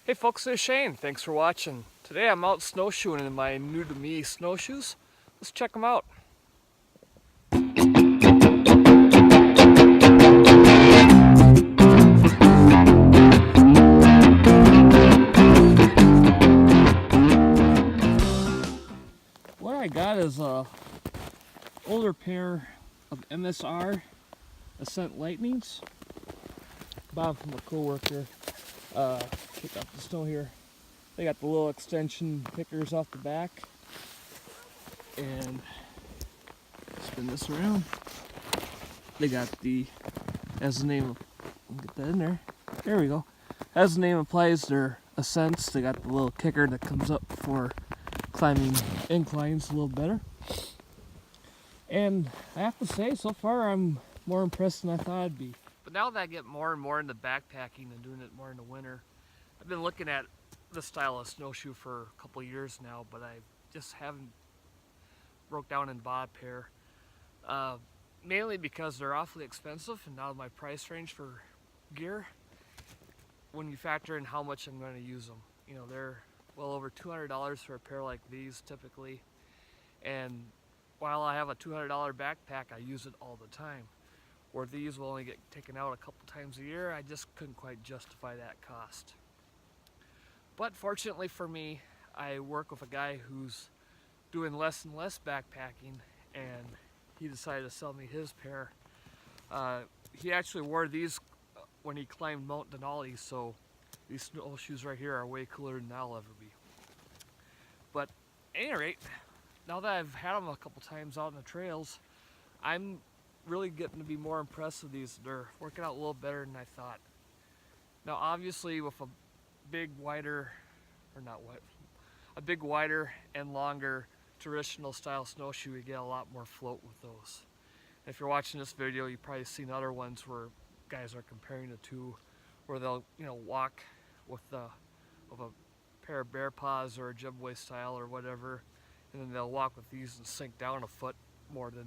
Hey folks, this is Shane. Thanks for watching. Today I'm out snowshoeing in my new to me snowshoes. Let's check them out. What I got is a older pair of MSR Ascent Lightnings. Bought from a coworker. Pick up the snow here. They got the little extension pickers off the back. And spin this around. They got the, as the name, get that in there. There we go. As the name implies, they're ascents. They got the little kicker that comes up for climbing inclines a little better. And I have to say, so far I'm more impressed than I thought I'd be. But now that I get more and more into backpacking and doing it more in the winter, I've been looking at this style of snowshoe for a couple of years now, but I just haven't broke down and bought a pair. Mainly because they're awfully expensive and out of my price range for gear when you factor in how much I'm going to use them. You know, they're well over $200 for a pair like these typically, and while I have a $200 backpack, I use it all the time. Where these will only get taken out a couple times a year, I just couldn't quite justify that cost. But fortunately for me, I work with a guy who's doing less and less backpacking, and he decided to sell me his pair. He actually wore these when he climbed Mount Denali, so these snowshoes right here are way cooler than I'll ever be. But at any rate, now that I've had them a couple times out in the trails, I'm really getting to be more impressed with these. They're working out a little better than I thought. Now obviously with a big wider, or not wide, a big wider and longer traditional style snowshoe, you get a lot more float with those. If you're watching this video, you've probably seen other ones where guys are comparing the two, where they'll walk with a pair of bear paws or a jibboy style or whatever, and then they'll walk with these and sink down a foot more than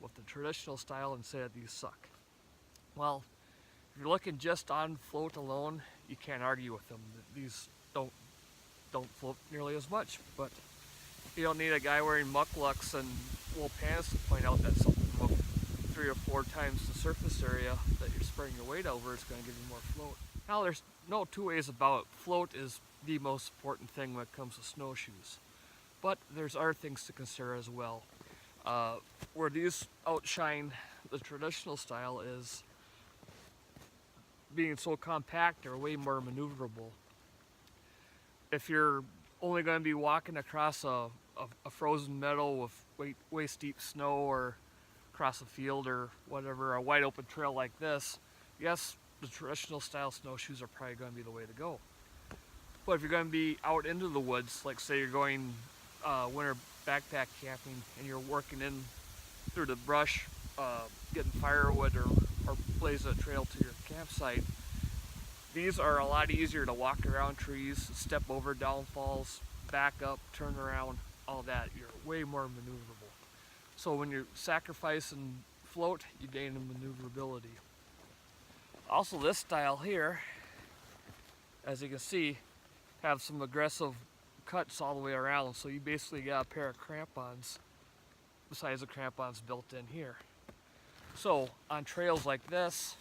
with the traditional style and say that these suck. Well, if you're looking just on float alone, you can't argue with them. These don't float nearly as much, but you don't need a guy wearing mucklucks and wool pants to point out that something with 3 or 4 times the surface area that you're spreading your weight over is going to give you more float. Now there's no two ways about it. Float is the most important thing when it comes to snowshoes. But there's other things to consider as well. Where these outshine the traditional style is being so compact, they're way more maneuverable. If you're only going to be walking across a frozen meadow with way steep snow, or across a field or whatever, a wide open trail like this, yes, the traditional style snowshoes are probably going to be the way to go. But if you're going to be out into the woods, like say you're going winter backpack camping and you're working in through the brush, getting firewood or blazing a trail to your campsite, these are a lot easier to walk around trees, step over downfalls, back up, turn around, all that. You're way more maneuverable. So when you're sacrificing float, you gain in maneuverability. Also, this style here, as you can see, have some aggressive cuts all the way around, so you basically got a pair of crampons besides the crampons built in here. So on trails like this,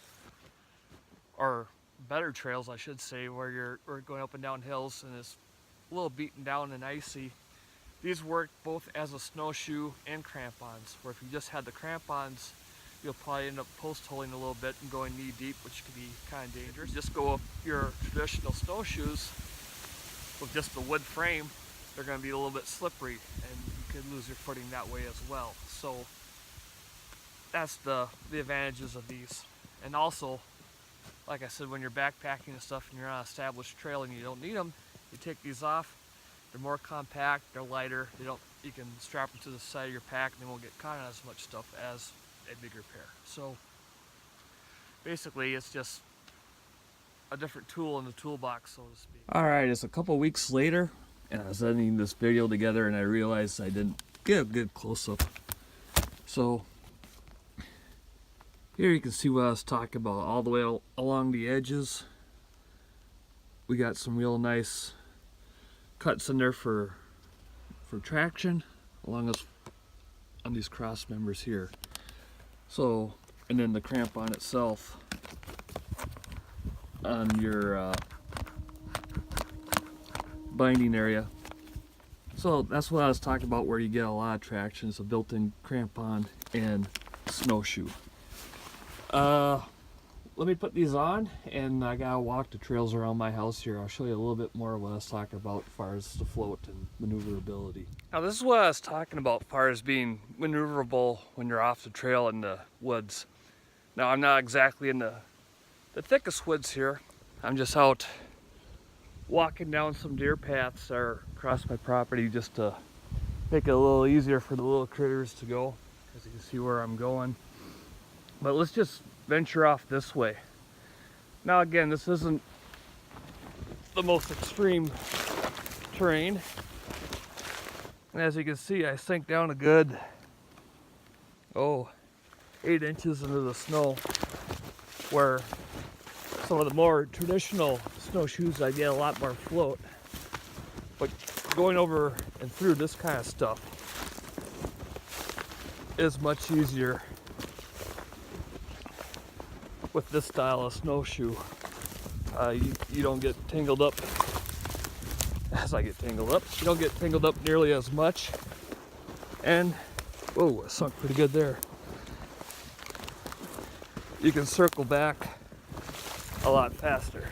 or better trails I should say, where we're going up and down hills and it's a little beaten down and icy, these work both as a snowshoe and crampons, where if you just had the crampons, you'll probably end up post-holing a little bit and going knee deep, which can be kind of dangerous. Just go with your traditional snowshoes with just the wood frame, they're going to be a little bit slippery and you could lose your footing that way as well. So that's the advantages of these. And also, like I said, when you're backpacking and stuff and you're on an established trail and you don't need them, you take these off. They're more compact, they're lighter, you can strap them to the side of your pack and they won't get caught on as much stuff as a bigger pair. So basically it's just a different tool in the toolbox, so to speak. Alright, it's a couple weeks later and I was editing this video together and I realized I didn't get a good close-up. So here you can see what I was talking about, all the way along the edges. we got some real nice cuts in there for traction, along as on these cross members here. So, and then the crampon itself on your binding area. So that's what I was talking about, where you get a lot of traction. It's a built-in crampon and snowshoe. Let me put these on, and I gotta walk the trails around my house here. I'll show you a little bit more of what I was talking about as far as the float and maneuverability. Now this is what I was talking about as far as being maneuverable when you're off the trail in the woods. Now I'm not exactly in the thickest woods here. I'm just out walking down some deer paths that are across my property, just to make it a little easier for the little critters to go, as you can see where I'm going. But let's just venture off this way. Now again, this isn't the most extreme terrain, and as you can see, I sink down a good 8 inches into the snow, where some of the more traditional snowshoes I get a lot more float. But going over and through this kind of stuff is much easier with this style of snowshoe. You don't get tangled up as I get tangled up. You don't get tangled up nearly as much. And, whoa, I sunk pretty good there. You can circle back a lot faster.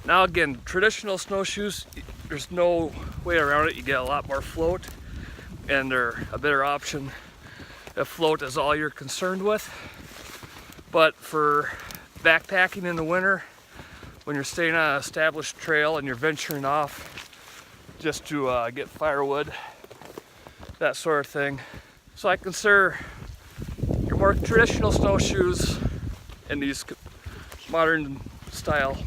Now again, traditional snowshoes, there's no way around it. You get a lot more float, and they're a better option if float is all you're concerned with. But for backpacking in the winter, when you're staying on an established trail and you're venturing off just to get firewood, that sort of thing. So I consider your more traditional snowshoes and these modern style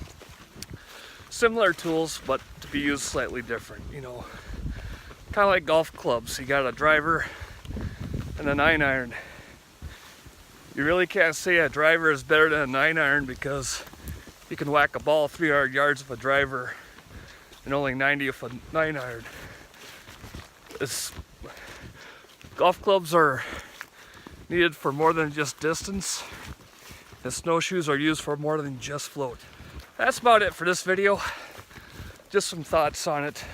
similar tools, but to be used slightly different, you know. Kind of like golf clubs. You got a driver and a 9-iron. You really can't say a driver is better than a 9-iron, because you can whack a ball 300 yards with a driver and only 90 with a 9-iron. Golf clubs are needed for more than just distance, and snowshoes are used for more than just float. That's about it for this video. Just some thoughts on it.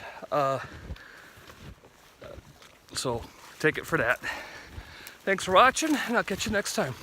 So take it for that. Thanks for watching, and I'll catch you next time.